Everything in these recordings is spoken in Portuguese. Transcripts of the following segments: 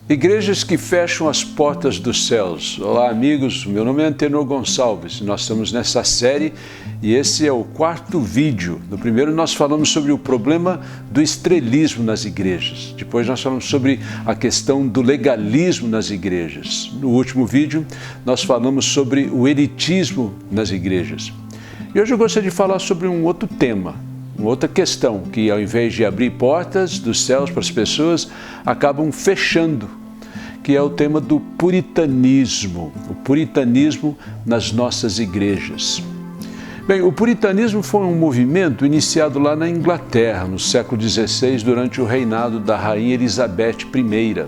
Igrejas que fecham as portas dos céus. Olá, amigos, meu nome é Antenor Gonçalves. Nós estamos nessa série e esse é o 4º vídeo. No primeiro nós falamos sobre o problema do estrelismo nas igrejas. Depois nós falamos sobre a questão do legalismo nas igrejas. No último vídeo nós falamos sobre o elitismo nas igrejas. E hoje eu gostaria de falar sobre um outro tema, uma outra questão, que ao invés de abrir portas dos céus para as pessoas, acabam fechando, que é o tema do puritanismo, o puritanismo nas nossas igrejas. Bem, o puritanismo foi um movimento iniciado lá na Inglaterra, no século XVI, durante o reinado da rainha Elizabeth I.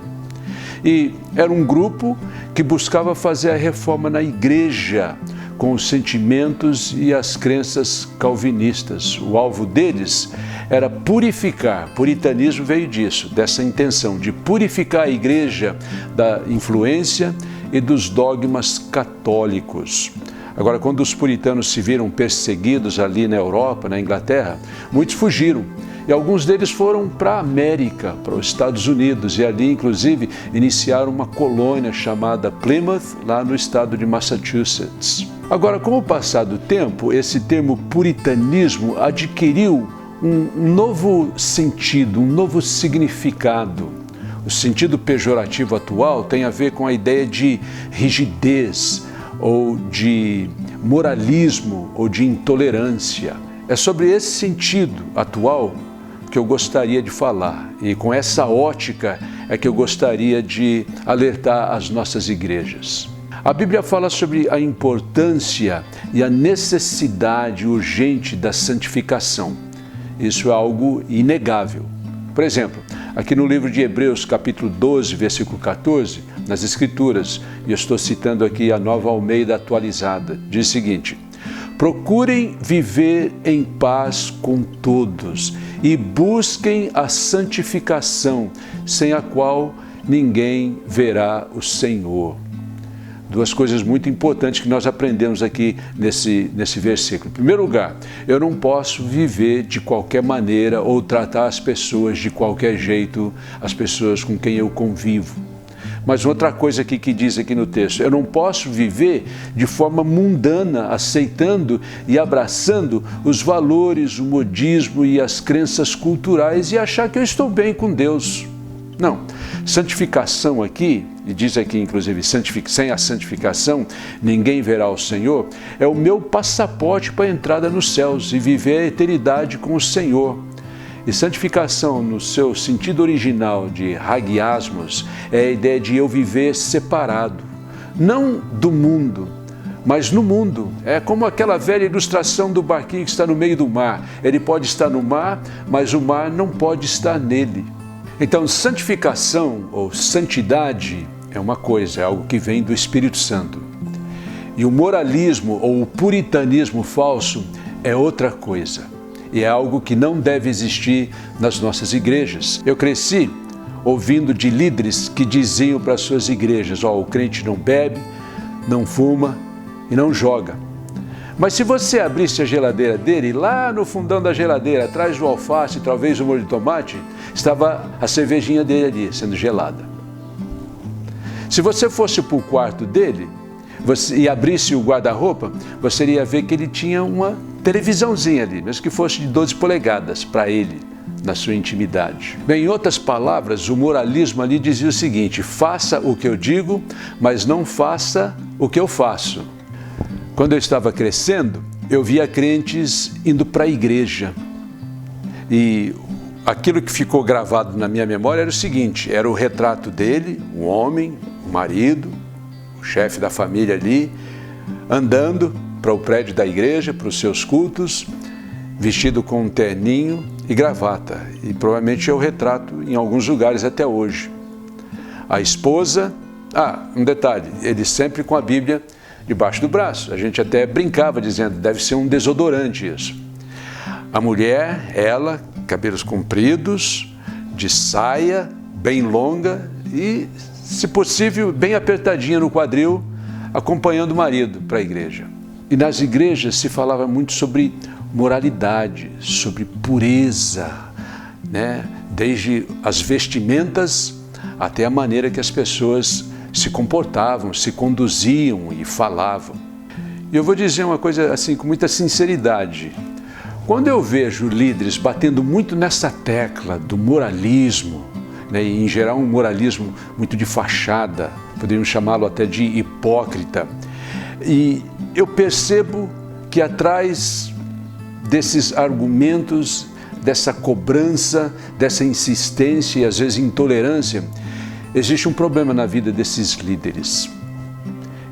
E era um grupo que buscava fazer a reforma na igreja, com os sentimentos e as crenças calvinistas. O alvo deles era purificar. Puritanismo veio disso, dessa intenção de purificar a igreja da influência e dos dogmas católicos. Agora, quando os puritanos se viram perseguidos ali na Europa, na Inglaterra, muitos fugiram. E alguns deles foram para a América, para os Estados Unidos, e ali, inclusive, iniciaram uma colônia chamada Plymouth, lá no estado de Massachusetts. Agora, com o passar do tempo, esse termo puritanismo adquiriu um novo sentido, um novo significado. O sentido pejorativo atual tem a ver com a ideia de rigidez, ou de moralismo, ou de intolerância. É sobre esse sentido atual que eu gostaria de falar, e com essa ótica é que eu gostaria de alertar as nossas igrejas. A Bíblia fala sobre a importância e a necessidade urgente da santificação. Isso é algo inegável. Por exemplo, aqui no livro de Hebreus, capítulo 12, versículo 14, nas Escrituras, e eu estou citando aqui a Nova Almeida atualizada, diz o seguinte: procurem viver em paz com todos e busquem a santificação, sem a qual ninguém verá o Senhor. Duas coisas muito importantes que nós aprendemos aqui nesse versículo. Em primeiro lugar, eu não posso viver de qualquer maneira ou tratar as pessoas de qualquer jeito, as pessoas com quem eu convivo. Mas outra coisa aqui que diz aqui no texto, eu não posso viver de forma mundana, aceitando e abraçando os valores, o modismo e as crenças culturais e achar que eu estou bem com Deus. Não, santificação aqui, e diz aqui inclusive, sem a santificação ninguém verá o Senhor, é o meu passaporte para a entrada nos céus e viver a eternidade com o Senhor. E santificação, no seu sentido original de hagiasmos, é a ideia de eu viver separado, não do mundo, mas no mundo. É como aquela velha ilustração do barquinho que está no meio do mar. Ele pode estar no mar, mas o mar não pode estar nele. Então, santificação ou santidade é uma coisa, é algo que vem do Espírito Santo. E o moralismo ou o puritanismo falso é outra coisa. E é algo que não deve existir nas nossas igrejas. Eu cresci ouvindo de líderes que diziam para as suas igrejas: o crente não bebe, não fuma e não joga. Mas se você abrisse a geladeira dele, lá no fundão da geladeira, atrás do alface, talvez o molho de tomate, estava a cervejinha dele ali, sendo gelada. Se você fosse para o quarto dele e abrisse o guarda-roupa, você iria ver que ele tinha uma televisãozinha ali, mesmo que fosse de 12 polegadas, para ele, na sua intimidade. Bem, em outras palavras, o moralismo ali dizia o seguinte: faça o que eu digo, mas não faça o que eu faço. Quando eu estava crescendo, eu via crentes indo para a igreja. E aquilo que ficou gravado na minha memória era o seguinte: era o retrato dele, um homem, um marido, o chefe da família ali, andando para o prédio da igreja, para os seus cultos, vestido com um terninho e gravata. E provavelmente é o retrato em alguns lugares até hoje. A esposa, um detalhe, ele sempre com a Bíblia debaixo do braço. A gente até brincava dizendo, deve ser um desodorante isso. A mulher, ela, cabelos compridos, de saia, bem longa e, se possível, bem apertadinha no quadril, acompanhando o marido para a igreja. E nas igrejas se falava muito sobre moralidade, sobre pureza, né? Desde as vestimentas até a maneira que as pessoas se comportavam, se conduziam e falavam. E eu vou dizer uma coisa assim com muita sinceridade. Quando eu vejo líderes batendo muito nessa tecla do moralismo, né, e em geral um moralismo muito de fachada, poderíamos chamá-lo até de hipócrita, e eu percebo que atrás desses argumentos, dessa cobrança, dessa insistência e às vezes intolerância, existe um problema na vida desses líderes.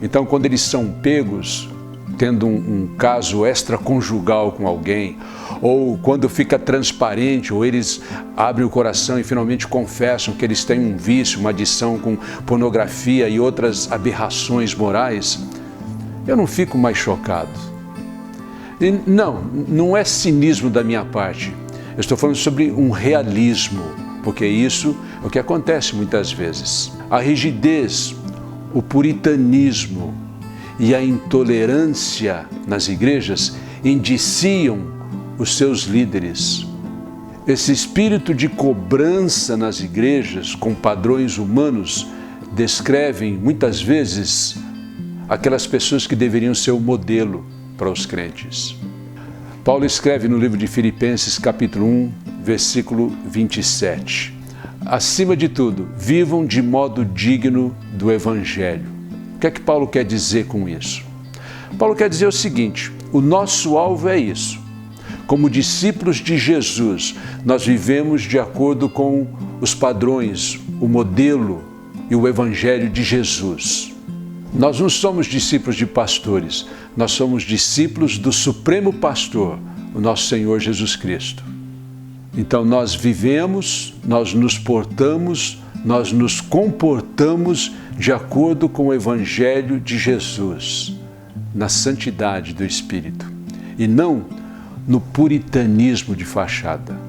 Então, quando eles são pegos tendo um caso extraconjugal com alguém, ou quando fica transparente, ou eles abrem o coração e finalmente confessam que eles têm um vício, uma adição com pornografia e outras aberrações morais, eu não fico mais chocado. E não é cinismo da minha parte. Eu estou falando sobre um realismo, porque isso é o que acontece muitas vezes. A rigidez, o puritanismo e a intolerância nas igrejas indiciam os seus líderes. Esse espírito de cobrança nas igrejas com padrões humanos descrevem muitas vezes aquelas pessoas que deveriam ser o modelo para os crentes. Paulo escreve no livro de Filipenses, capítulo 1, versículo 27. Acima de tudo, vivam de modo digno do Evangelho. O que é que Paulo quer dizer com isso? Paulo quer dizer o seguinte: o nosso alvo é isso. Como discípulos de Jesus, nós vivemos de acordo com os padrões, o modelo e o Evangelho de Jesus. Nós não somos discípulos de pastores, nós somos discípulos do Supremo Pastor, o nosso Senhor Jesus Cristo. Então nós vivemos, nós nos portamos, nós nos comportamos de acordo com o Evangelho de Jesus, na santidade do Espírito, e não no puritanismo de fachada.